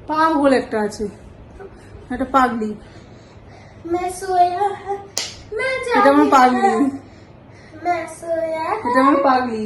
পাগল একটা আছে, একটা পাগলি। এটা আমার পাগলি, এটা আমার পাগলি।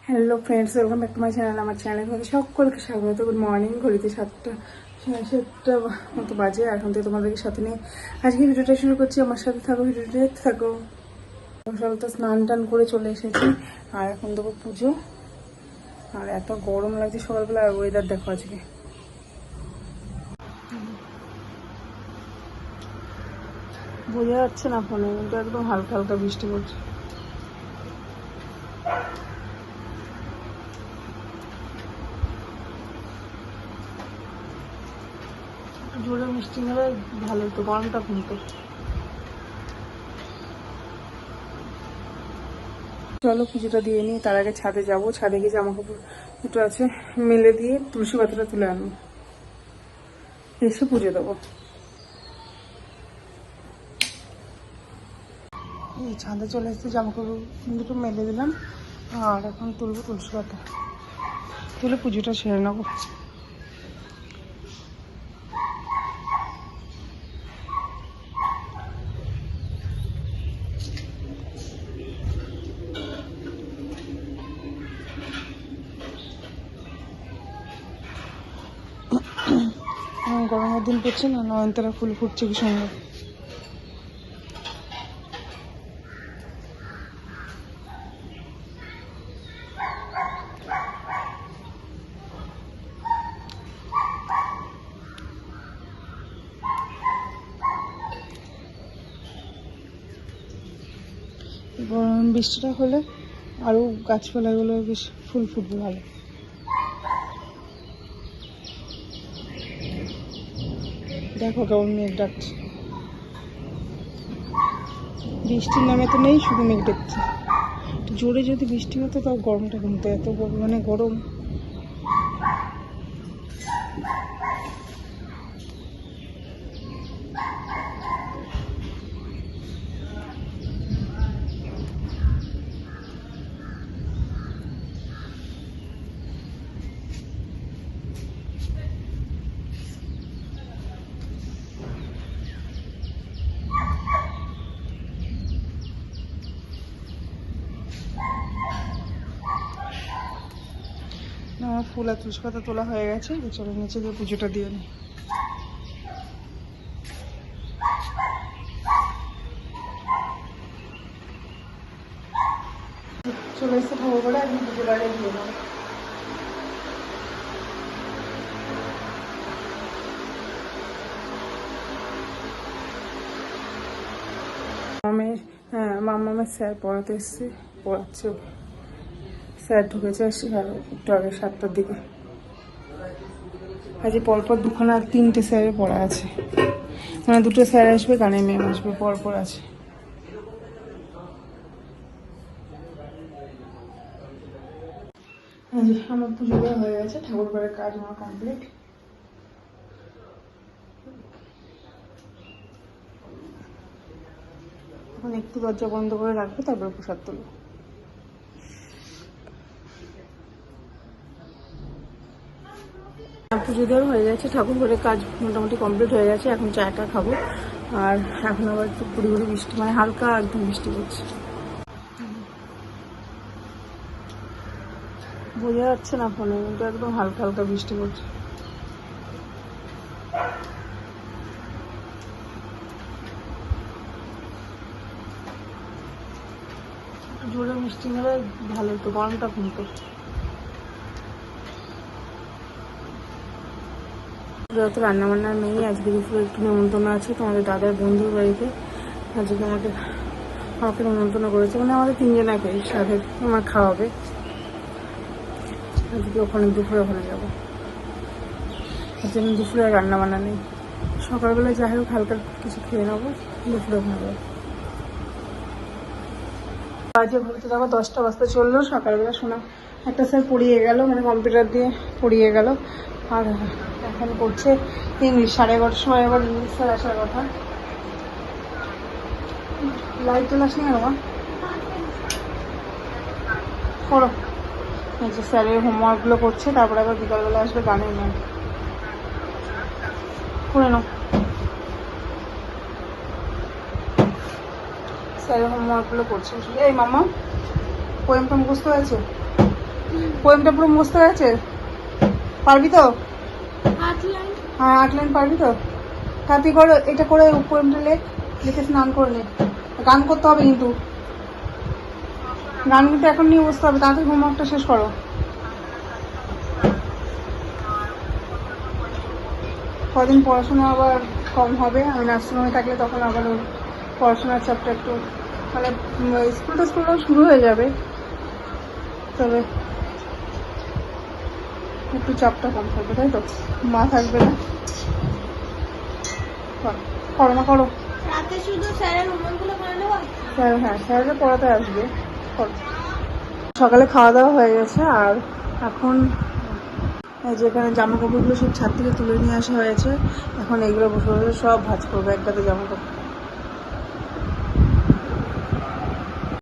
Hello friends, welcome back to my channel. আমার চ্যানেলে তোমাদের সকলকে স্বাগত। Good morning. ঘড়িতে 7টা মতো বাজে। এখন থেকে তোমাদেরকে সাথে নিয়ে আজকে ভিডিওটা শুরু করছি। আমার সাথে থাকো, ভিডিওটা দেখতে থাকো। সকাল তো স্নান টান করে চলে এসেছি, আর এখন দেবো পুজো। আর এত গরম লাগছে সকালবেলা, আর ওয়েদার দেখো আজকে। বোঝা যাচ্ছে না ফোনে, কিন্তু একদম হালকা হালকা বৃষ্টি পড়ছে। জোরে মিষ্টি হলে ভালো হতো, গরমটা কমতো। চলো পুজোটা দিয়ে নিই, তার আগে ছাদে যাবো। ছাদে গিয়ে জামা কাপড় দুটো আছে মেলে দিয়ে তুলসী পাতাটা তুলে আনবো, এসে পুজো দেবো। এই ছাদে চলে এসেছে, জামা কাপড় দুটো মেলে দিলাম, আর এখন তুলবো তুলসী পাতা, তুলে পুজোটা সেরে নেবো। গরমের দিন পড়ছে না, নয়নতারা ফুল ফুটছে কি সুন্দর। গরম বৃষ্টিটা হলে আরো গাছপালাগুলো বেশ ফুল ফুটবে ভালো। দেখো কেমন মেঘ ডাকছে, বৃষ্টির নামে তো নেই, শুধু মেঘ ডাকছে। জোরে যদি বৃষ্টি হতো তাও গরমটা কমতো, এত মানে গরম। আমার ফুল আর তুলসী পাতা তোলা হয়ে গেছে, চলো নিচে গিয়ে পুজোটা দিয়ে নিই। চলে এসে ঠাকুর করে একদিন পুজোটা দিয়ে দেবো। মামামের স্যার পড়াতে এসছে, পড়াচ্ছে। স্যার ঢুকেছে একটু আগে 7টার দিকে। আজ পরপর দুখানা 3টে স্যারের পড়া আছে, মানে 2টো স্যার আসবে, গানের ম্যাম আসবে, পরপর আছে। আমার পুজো দেওয়া হয়ে গেছে, ঠাকুর ঘরের কাজ আমার কমপ্লিট। এখন একটু দরজা বন্ধ করে রাখবো, তারপরে প্রসাদ তুলবো। পুজো দেওয়া হয়ে গেছে, ঠাকুর ঘরের কাজ মোটামুটি কমপ্লিট হয়ে গেছে। এখন চাটা খাবো, আর এখন আবার একটু পুরি বৃষ্টি, মানে হালকা একদম বৃষ্টি পড়ছে। বোঝা যাচ্ছে না ফোনে, কিন্তু একদম হালকা হালকা বৃষ্টি পড়ছে। জোরে মিষ্টি হলে ভালো হতো, গরমটা কমতো। যত রান্না বান্নার নেই, আজকে দুপুরে একটু নেমন্তন্ন আছে তোমাদের দাদার বন্ধুর বাড়িতে। আজকে আমাকে নেমন্তন্ন করেছে, মানে আমাদের 3জনাকে সাথে আমার খাওয়াবে। আজকে ওখানে দুপুরে ওখানে যাবো, তার জন্য দুপুরে আর রান্না বান্না নেই। সকালবেলা যাই হোক হালকা কিছু খেয়ে নেবো, দুপুরে ওখানে যাবো। বাজে ঘুরতে যাবো 10টা বাজতে চললো। সকালবেলা শোনা একটা স্যার পড়িয়ে গেল, মানে কম্পিউটার দিয়ে পড়িয়ে গেল। আর এখন করছে ইংলিশ। 11:30 সময় আবার ইংলিশ স্যার আসার কথা। লাইট চলে আসেনি বাবা করো। এই যে স্যারের হোমওয়ার্কগুলো করছে, তারপরে আবার বিকালবেলা আসবে গানের ম্যাম, করে নাও। স্যারের হোমওয়ার্কগুলো করছে। এই মামা, পোয়েমটা মুখস্থ হয়েছে? পোয়েমটা পুরো মুখস্থ হয়েছে? পারবি তো? হ্যাঁ 8 লাইন পারবি তো? তুই করো এটা, করে পোয়েমটা লিখে স্নান করে নে। গান করতে হবে কিন্তু, গান কিন্তু এখন নিয়ে বসতে হবে। তাড়াতাড়ি হোমওয়ার্কটা শেষ করো। কদিন পড়াশোনা আবার কম হবে। আমি নার্সিংহোমে থাকলে তখন আবার ওর পড়াশোনার চাপটা একটু, মানে স্কুলটাও শুরু হয়ে যাবে, তবে একটু চাপটা কম থাকবে, তাই তো? মা থাকবে না। করো না, করো। হ্যাঁ স্যারের পড়াতে আসবে। সকালে খাওয়া দাওয়া হয়ে গেছে, আর এখন এই যে এখানে জামা কাপড়গুলো সব ছাদ থেকে তুলে নিয়ে আসা হয়েছে। এখন এইগুলো বসে বসে সব ভাঁজ করবো, একটাতে জামা কাপড়।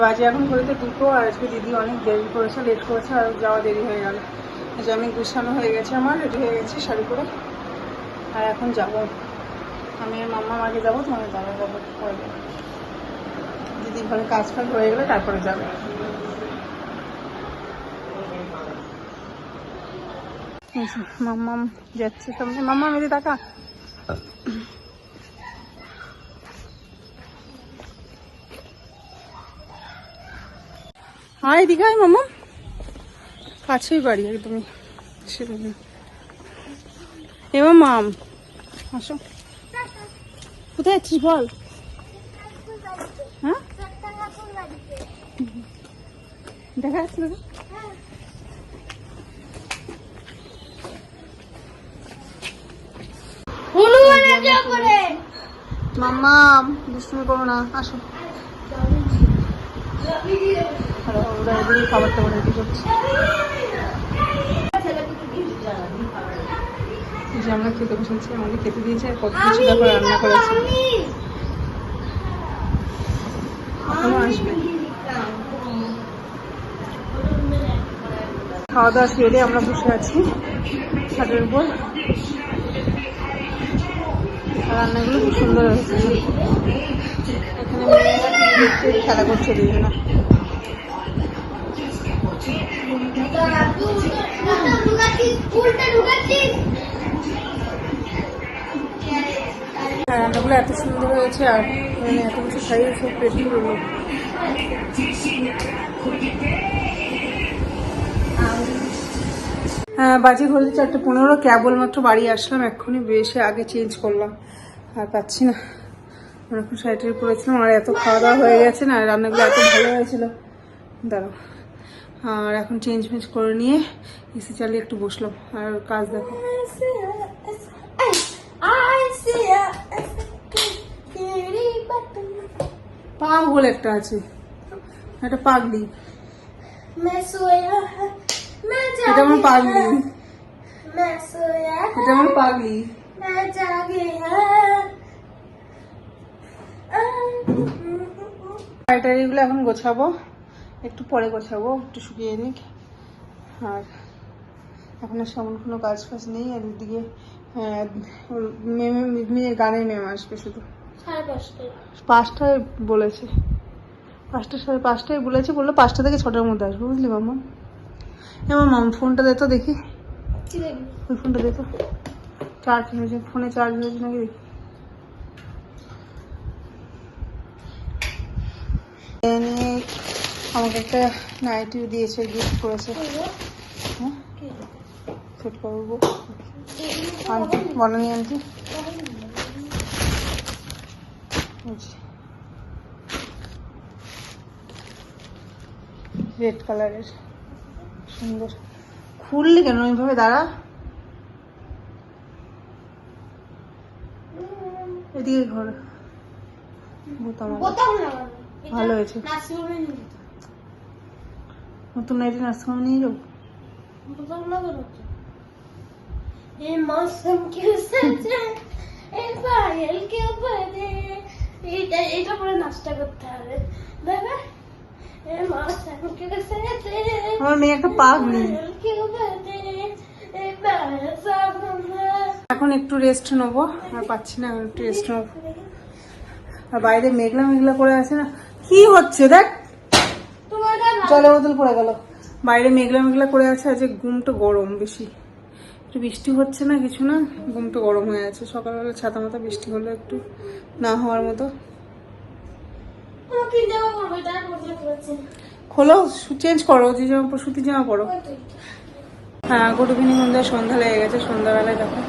বাজে এখন ঘড়িতে 2টো, আর আজকে দিদি অনেক দেরি করেছে, লেট করেছে, আর যাওয়া দেরি হয়ে গেল। যে আমি গুছানো হয়ে গেছে, আমার রেডি হয়ে গেছে শাড়ি করে, আর এখন যাব আমি আর মাম্মা আগে যাবো, তোমার দাদা যাবো পরে যাবো। দিদি ঘরে কাজ ফাজ হয়ে গেলে তারপরে যাবে। মাম্মাম যাচ্ছে সামনে। মাম্মা মেরে টাকা। হ্যাঁ এদিকে আয় মাম্মা, কাছেই বাড়ি একদমই। এ মাম আসো, কোথায় যাচ্ছিস বল? হ্যাঁ দেখা যাচ্ছে দাদা। মাম্মা দুষ্টুমি করো না, আসো। ওরা এদিকে খাবারটা করে রেডি করছে। যে আমরা খেতে বসেছি, আমাদের খেতে দিয়েছে, আর কত কিছু দেখো রান্না করেছে। আসবে খাওয়া দাওয়া সেরে আমরা বসে আছি ছাদের উপর। রান্নাগুলো খুব সুন্দর হয়েছে। এখানে মেয়েরা খেলা করছে দুজনা। রান্নাগুলো এত সুন্দর হয়েছে, আর মানে এত কিছু খাইয়ে সব পেট পুরো। বাজে ঘড়িতে 4:15, কেবলমাত্র বাড়ি আসলাম এক্ষুনি, বেশি আগে চেঞ্জ করলাম, আর পাচ্ছি না। এখন শাড়িটারি পরেছিলাম, আর এত খাওয়া দাওয়া হয়ে গেছে না, রান্নাগুলো এত ভালো হয়েছিল। দাঁড়াও, আর এখন চেঞ্জ করে নিয়ে এসি চালিয়ে একটু বসলাম, আর কাজ দেখো। পাগল একটা আছে, একটা পাগলি, এটা আমার পাগলি, এটা আমার পাগলি। শাড়িটারিগুলো এখন গোছাবো, একটু পরে গোছাবো, একটু শুকিয়ে নিক। আর এখন আর সেমন কোনো কাজ ফাজ নেই। আর এদিকে মেয়ের গানের ম্যাম আসবে শুধু 5টায় বলেছে, 5টা 5:30 বলেছে, বললো 5টা থেকে 6টার মধ্যে আসবো, বুঝলি মাম্মা? এবার মাম ফোনটা দে তো দেখি, ওই ফোনটা দে তো, চার্জ হয়েছে, ফোনে চার্জ হয়েছে নাকি দেখি। আমাকে একটা নাইটি দিয়েছে, গিফট করেছে। হ্যাঁ সেট করবো আন্টি, বনানি আন্টি। রেড কালারের, সুন্দর। খুললি কেন ওইভাবে? দাঁড়া, এদিকে ঘর। ভালো হয়েছে। নতুন নাইটি নার্সিংহোমে নিয়ে যাবো। ये मौसम कैसे पायल के बने এটা পরে নাস্তা করতে হবে বাবা। এই মৌসম कैसे আমার মেয়ে একটা পাগলি। के बने এখন একটু রেস্ট নেবো, আর পাচ্ছি না, একটু রেস্ট নেবো। আর বাইরে মেঘলা মেঘলা করে আছে না, কি হচ্ছে দেখ, জলের বোতল পড়ে গেল। বাইরে মেঘলা মেঘলা করে আছে, আজ ঘুমটা গরম বেশি, একটু বৃষ্টি হচ্ছে না কিছু না, ঘুমটা গরম হয়ে আছে। সকালবেলা ছাতা মাথা বৃষ্টি হলো একটু না হওয়ার মতো। খোলো, চেঞ্জ করো, যে জামা সুতির জামা পরো। হ্যাঁ, গুড ইভিনিং বন্ধুরা, সন্ধ্যা লেগে গেছে। সন্ধ্যাবেলায় দেখো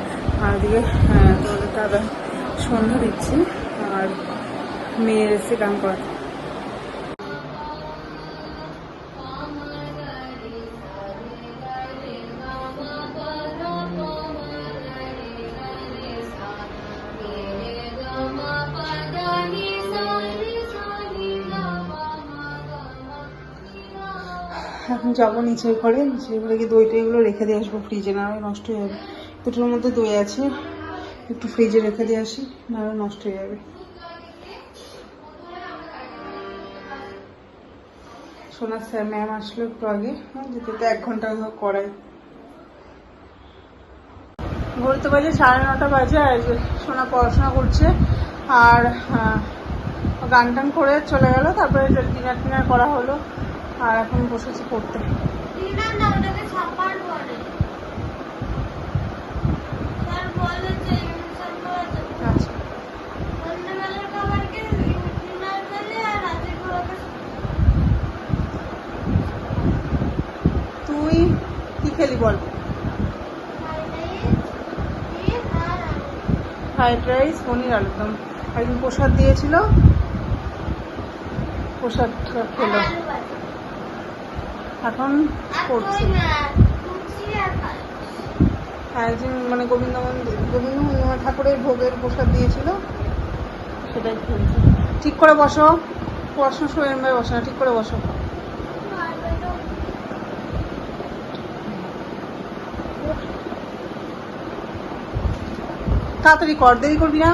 আর ওদিকে তোমাদের দাদা সন্ধ্যা দিচ্ছি, আর মেয়ের এসে গান করাতে। এখন যাবো নিচের ঘরে, নিচের ঘরে গিয়ে দই টইগুলো রেখে দিয়ে আসবো ফ্রিজে, না নষ্ট হয়ে যাবে। দুটোর মধ্যে দই আছে, একটু ফ্রিজে রেখে দিয়ে আসি, না নষ্ট হয়ে যাবে। সোনার স্যার ম্যাম আসলো একটু আগে, যেতে তো 1 ঘন্টা করাই। ঘুরতে বাজে 9:30 বাজে, আর সোনা পড়াশোনা করছে, আর গান টান করে চলে গেল। তারপরে ডিনার টিনার করা হলো, আর এখন বসেছি পড়তে। আচ্ছা, তুই কি খেলি বল? ফ্রাইড রাইস, পনির, আলুদম। একদিন প্রসাদ দিয়েছিল, প্রসাদ খেলো, এখন পড়ছে। একদিন মানে গোবিন্দ ঠাকুরের ভোগের প্রসাদ দিয়েছিল, সেটাই খেলছে। ঠিক করে বসো, পড়াশোনার সময় এরম ভাবে বসো না, ঠিক করে বসো। তাড়াতাড়ি কর, দেরি করবি না।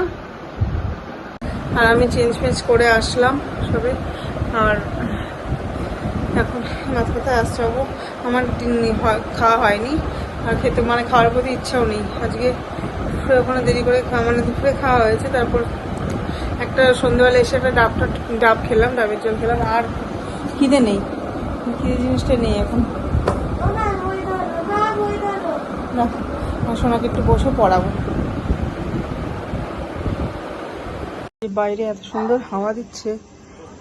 আর আমি চেঞ্জ ফেঞ্জ করে আসলাম সবে, আর এখন মাথা ব্যথায় আসতে যাবো। আমার খাওয়া হয়নি, আর খেতে মানে খাওয়ার প্রতি ইচ্ছাও নেই আজকে। ওখানে দেরি করে মানে দুপুরে খাওয়া হয়েছে, তারপর একটা সন্ধ্যেবেলা এসে একটা ডাব খেলাম, ডাবের জল খেলাম, আর খিদে নেই, খিদে জিনিসটা নেই এখন। না, সোনাকে একটু বসে পড়াবো। বাইরে এত সুন্দর হাওয়া দিচ্ছে,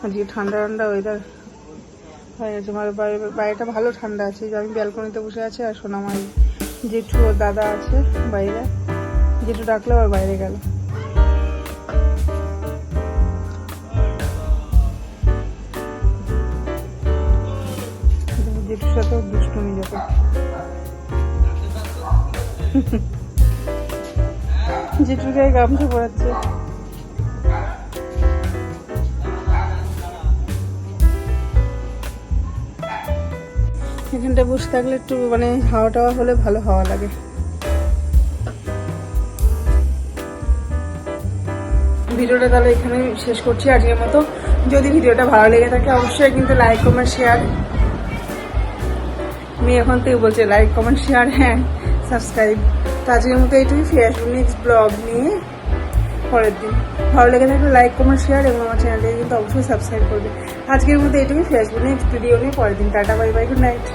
আজকে ঠান্ডা ঠান্ডা ওয়েদার হয়ে গেছে। আমার বাইরেটা ভালো ঠান্ডা আছে, যে আমি ব্যালকনিতে বসে আছি, আর সোনামাই জেঠু ওর দাদা আছে বাইরে, জেঠু ডাকলো আর বাইরে গেল। জেঠুর সাথে দুষ্টুমি যাবে। জেঠুর গায়ে গামছা পড়াচ্ছে। এখানটা বসে থাকলে একটু মানে হাওয়া টাওয়া হলে ভালো হাওয়া লাগে। ভিডিওটা তাহলে এখানে শেষ করছি আজকের মতো। যদি ভিডিওটা ভালো লেগে থাকে অবশ্যই কিন্তু লাইক কমেন্ট শেয়ার, মেয়ে এখন থেকে বলছে লাইক কমেন্ট শেয়ার, হ্যাঁ সাবস্ক্রাইব। তো আজকের মতো এইটুকুই, ফিরে আসবো নেক্সট ব্লগ নিয়ে পরের দিন। ভালো লেগে থাকলে লাইক কমেন্ট শেয়ার, এবং আমার চ্যানেলটাকে কিন্তু অবশ্যই সাবস্ক্রাইব করবে। আজকের মতো এইটুকুই, ফিরে আসবো নেক্সট ভিডিও নিয়ে পরের দিন। Tata, bye bye, good night.